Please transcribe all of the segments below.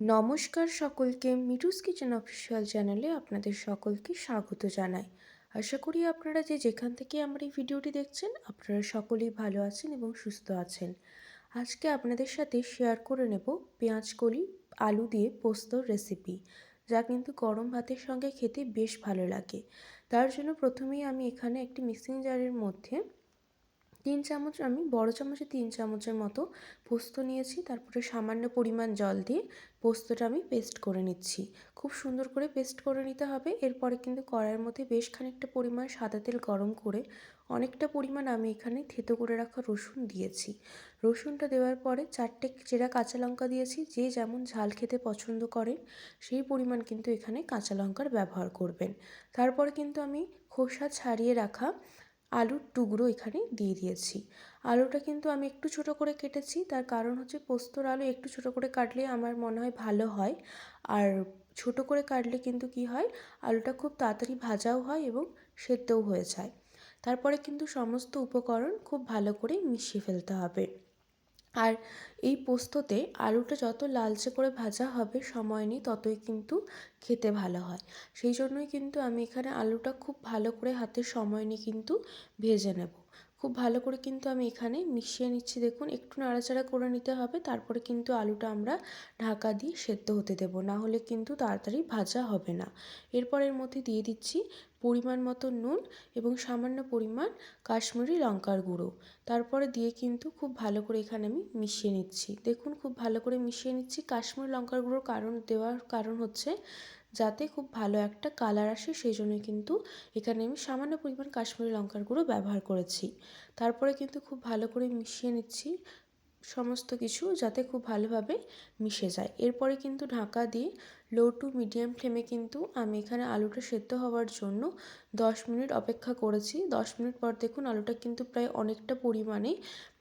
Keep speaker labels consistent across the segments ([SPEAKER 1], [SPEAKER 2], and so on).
[SPEAKER 1] নমস্কার সকলকে, Mithu's kitchen official চ্যানেলে আপনাদের সকলকে স্বাগত জানাই। আশা করি আপনারা যেখান থেকে আমার এই ভিডিওটি দেখছেন আপনারা সকলেই ভালো আছেন এবং সুস্থ আছেন। আজকে আপনাদের সাথে শেয়ার করে নেব পেঁয়াজকলি আলু দিয়ে পোস্তর রেসিপি, যা কিন্তু গরম ভাতের সঙ্গে খেতে বেশ ভালো লাগে। তার জন্য প্রথমেই আমি এখানে একটি মিক্সিং জারের মধ্যে 3 চামচ, আমি বড় চামচে 3 চামচের মতো পোস্ত নিয়েছি। তারপরে সামান্য পরিমাণ জল দিয়ে পোস্তটা আমি পেস্ট করে নিচ্ছি। খুব সুন্দর করে পেস্ট করে নিতে হবে। এরপরে কিন্তু কড়াইয়ের মধ্যে বেশ খানিকটা পরিমাণ সাদা তেল গরম করে অনেকটা পরিমাণ আমি এখানে থেতো করে রাখা রসুন দিয়েছি। রসুনটা দেওয়ার পরে 4টে চেরা কাঁচা লঙ্কা দিয়েছি। যে যেমন ঝাল খেতে পছন্দ করেন সেই পরিমাণ কিন্তু এখানে কাঁচা লঙ্কার ব্যবহার করবেন। তারপরে কিন্তু আমি খোসা ছাড়িয়ে রাখা আলুর টুকরো এখানে দিয়ে দিয়েছি। আলুটা কিন্তু আমি একটু ছোট করে কেটেছি, তার কারণ হচ্ছে পোস্তর আলু একটু ছোট করে কাটলে আমার মনে হয় ভালো হয়। আর ছোট করে কাটলে কিন্তু কি হয়, আলুটা খুব তাড়াতাড়ি ভাজাও হয় এবং সেদ্ধও হয়ে যায়। তারপরে কিন্তু সমস্ত উপকরণ খুব ভালো করে মিশিয়ে ফেলতে হবে। আর এই পোস্ততে আলুটা যত লালচে করে ভাজা হবে সময় নিয়ে ততই কিন্তু খেতে ভালো হয়। সেই জন্যই কিন্তু আমি এখানে আলুটা খুব ভালো করে হাতে সময় নিয়ে কিন্তু ভেজে নেব। খুব ভালো করে কিন্তু আমি এখানে মিশিয়ে নিচ্ছি। দেখুন, একটু নাড়াচাড়া করে নিতে হবে। তারপরে কিন্তু আলুটা আমরা ঢাকা দিয়ে সেদ্ধ হতে দেব, না হলে কিন্তু তাড়াতাড়ি ভাজা হবে না। এরপর এর মধ্যে দিয়ে দিচ্ছি পরিমাণ মতো নুন এবং সামান্য পরিমাণ কাশ্মীরি লঙ্কার গুঁড়ো। তারপরে দিয়ে কিন্তু খুব ভালো করে এখানে আমি মিশিয়ে নিচ্ছি। দেখুন, খুব ভালো করে মিশিয়ে নিচ্ছি। কাশ্মীরি লঙ্কার গুঁড়োর দেওয়ার কারণ হচ্ছে যাতে খুব ভালো একটা কালার আসে, সেই জন্য কিন্তু এখানে আমি সামান্য পরিমাণ কাশ্মীরি লঙ্কার গুঁড়ো ব্যবহার করেছি। তারপরে কিন্তু খুব ভালো করে মিশিয়ে নিচ্ছি সমস্ত কিছু, যাতে খুব ভালোভাবে মিশে যায়। এরপরে কিন্তু ঢাকা দিয়ে লো টু মিডিয়াম ফ্লেমে কিন্তু আমি এখানে আলুটা সেদ্ধ হওয়ার জন্য 10 মিনিট অপেক্ষা করেছি। 10 মিনিট পর দেখুন আলুটা কিন্তু প্রায় অনেকটা পরিমাণে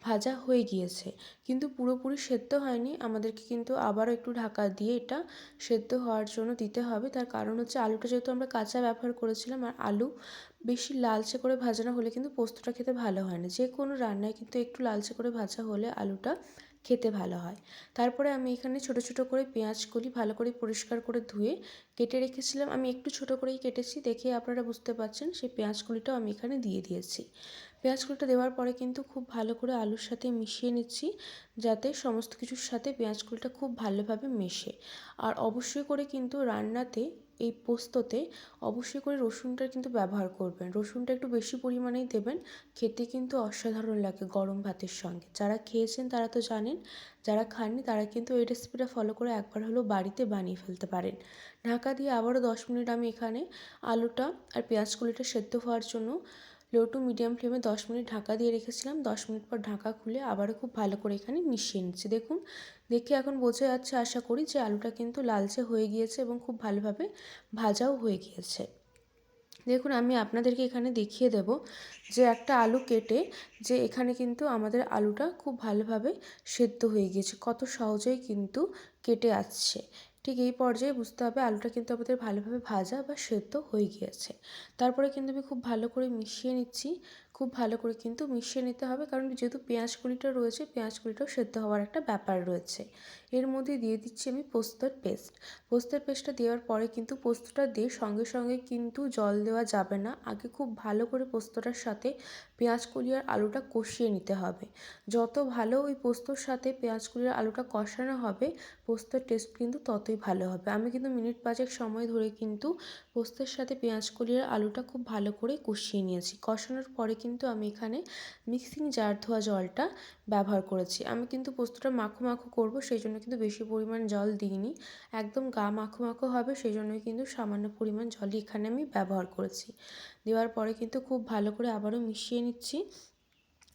[SPEAKER 1] ভাজা হয়ে গিয়েছে, কিন্তু পুরোপুরি সেদ্ধ হয়নি। আমাদেরকে কিন্তু আবারও একটু ঢাকা দিয়ে এটা সেদ্ধ হওয়ার জন্য দিতে হবে। তার কারণ হচ্ছে আলুটা যেহেতু আমরা কাঁচা ব্যবহার করেছিলাম, আর আলু বেশি লালচে করে ভাজা না হলে কিন্তু পোস্তটা খেতে ভালো হয় না। যে কোনো রান্নায় কিন্তু একটু লালচে করে ভাজা হলে আলুটা খেতে ভালো হয়। তারপরে আমি এখানে ছোট ছোট করে পেঁয়াজকলি ভালো করে পরিষ্কার করে ধুয়ে কেটে রেখেছিলাম। আমি একটু ছোট করেই কেটেছি, দেখে আপনারা বুঝতে পারছেন। সেই পেঁয়াজকলিটাও আমি এখানে দিয়ে দিয়েছি। পেঁয়াজকলিটা দেওয়ার পরে কিন্তু খুব ভালো করে আলুর সাথে মিশিয়ে নিচ্ছি, যাতে সমস্ত কিছুর সাথে পেঁয়াজকলিটা খুব ভালোভাবে মেশে। আর অবশ্যই করে কিন্তু রান্নাতে এই পোস্ততে অবশ্যই করে রসুনটা কিন্তু ব্যবহার করবেন। রসুনটা একটু বেশি পরিমাণেই দেবেন, খেতে কিন্তু অসাধারণ লাগে গরম ভাতের সঙ্গে। যারা খেয়েছেন তারা তো জানেন, যারা খাননি তারা কিন্তু এই রেসিপিটা ফলো করে একবার হলেও বাড়িতে বানিয়ে ফেলতে পারেন। ঢাকা দিয়ে আবারও 10 মিনিট আমি এখানে আলুটা আর পেঁয়াজকলিটা সেদ্ধ হওয়ার জন্য লো টু মিডিয়াম ফ্লেমে 10 মিনিট ঢাকা দিয়ে রেখেছিলাম। 10 মিনিট পর ঢাকা খুলে আবারও খুব ভালো করে এখানে মিশিয়ে নিচ্ছি। দেখুন, দেখে এখন বোঝা যাচ্ছে আশা করি যে আলুটা কিন্তু লালচে হয়ে গিয়েছে এবং খুব ভালোভাবে ভাজাও হয়ে গিয়েছে। দেখুন, আমি আপনাদেরকে এখানে দেখিয়ে দেব যে একটা আলু কেটে যে এখানে কিন্তু আমাদের আলুটা খুব ভালোভাবে সেদ্ধ হয়ে গিয়েছে, কত সহজেই কিন্তু কেটে আসছে। ঠিক এই পর্যায়ে বুঝতে হবে আলুটা কিন্তু আমাদের ভালোভাবে ভাজা বা সেদ্ধ হয়ে গিয়েছে। তারপরে কিন্তু আমি খুব ভালো করে মিশিয়ে নিচ্ছি। খুব ভালো করে কিন্তু মিশিয়ে নিতে হবে, কারণ যেহেতু পেঁয়াজকলিটা রয়েছে, পেঁয়াজকলিটাও সেদ্ধ হওয়ার একটা ব্যাপার রয়েছে। এর মধ্যে দিয়ে দিচ্ছি আমি পোস্তর পেস্ট। পোস্তের পেস্টটা দেওয়ার পরে কিন্তু পোস্তটা দিয়ে সঙ্গে সঙ্গে কিন্তু জল দেওয়া যাবে না। আগে খুব ভালো করে পোস্তটার সাথে পেঁয়াজকলি আর আলুটা কষিয়ে নিতে হবে। যত ভালো ওই পোস্তর সাথে পেঁয়াজকলি আর আলুটা কষানো হবে, পোস্তের টেস্ট কিন্তু ততই ভালো হবে। আমি কিন্তু মিনিট 5 সময় ধরে কিন্তু পোস্তের সাথে পেঁয়াজকলি আর আলুটা খুব ভালো করে কষিয়ে নিয়েছি। কষানোর পরে কিন্তু আমি এখানে মিক্সিং জার ধোয়া জলটা ব্যবহার করেছি। আমি কিন্তু পোস্তটা মাখো মাখো করব, সেই জন্য কিন্তু বেশি পরিমাণ জল দিইনি। একদম গা মাখো মাখো হবে, সেই জন্যই কিন্তু সামান্য পরিমাণ জলই এখানে আমি ব্যবহার করেছি। দেওয়ার পরে কিন্তু খুব ভালো করে আবারও মিশিয়ে নিচ্ছি।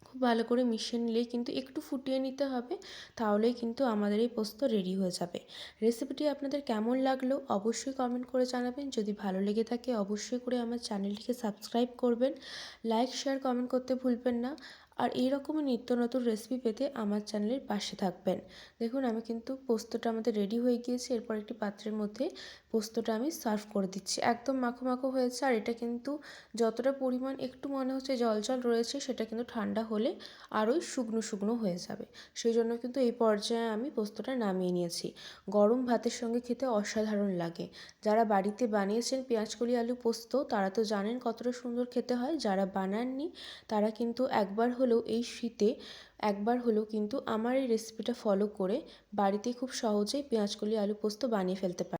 [SPEAKER 1] খুব ভালো করে মিশিয়ে নিলেই কিন্তু একটু ফুটিয়ে নিতে হবে, তাহলেই কিন্তু আমাদের এই পোস্ত রেডি হয়ে যাবে। রেসিপিটি আপনাদের কেমন লাগলো অবশ্যই কমেন্ট করে জানাবেন। যদি ভালো লেগে থাকে অবশ্যই করে আমার চ্যানেলটিকে সাবস্ক্রাইব করবেন। লাইক শেয়ার কমেন্ট করতে ভুলবেন না। আর এই রকমই নিত্য নতুন রেসিপি পেতে আমার চ্যানেলের পাশে থাকবেন। দেখুন আমি কিন্তু পোস্তটা আমাদের রেডি হয়ে গিয়েছে। এরপর একটি পাত্রের মধ্যে পোস্তটা আমি সার্ভ করে দিচ্ছি। একদম মাখো মাখো হয়েছে, আর এটা কিন্তু যতটা পরিমাণ একটু মনে হচ্ছে জল জল রয়েছে, সেটা কিন্তু ঠান্ডা হলে আরোই শুকনো শুকনো হয়ে যাবে। সেই জন্য কিন্তু এই পর্যায়ে আমি পোস্তটা নামিয়ে নিয়েছি। গরম ভাতের সঙ্গে খেতে অসাধারণ লাগে। যারা বাড়িতে বানিয়েছেন পেঁয়াজকলি আলু পোস্ত, তারা তো জানেন কতটা সুন্দর খেতে হয়। যারা বানাননি তারা কিন্তু এই শীতে একবার হলেও কিন্তু আমার এই রেসিপিটা ফলো করে বাড়িতে খুব সহজেই পেঁয়াজকলি আলু পোস্ত বানিয়ে ফেলতে পারেন।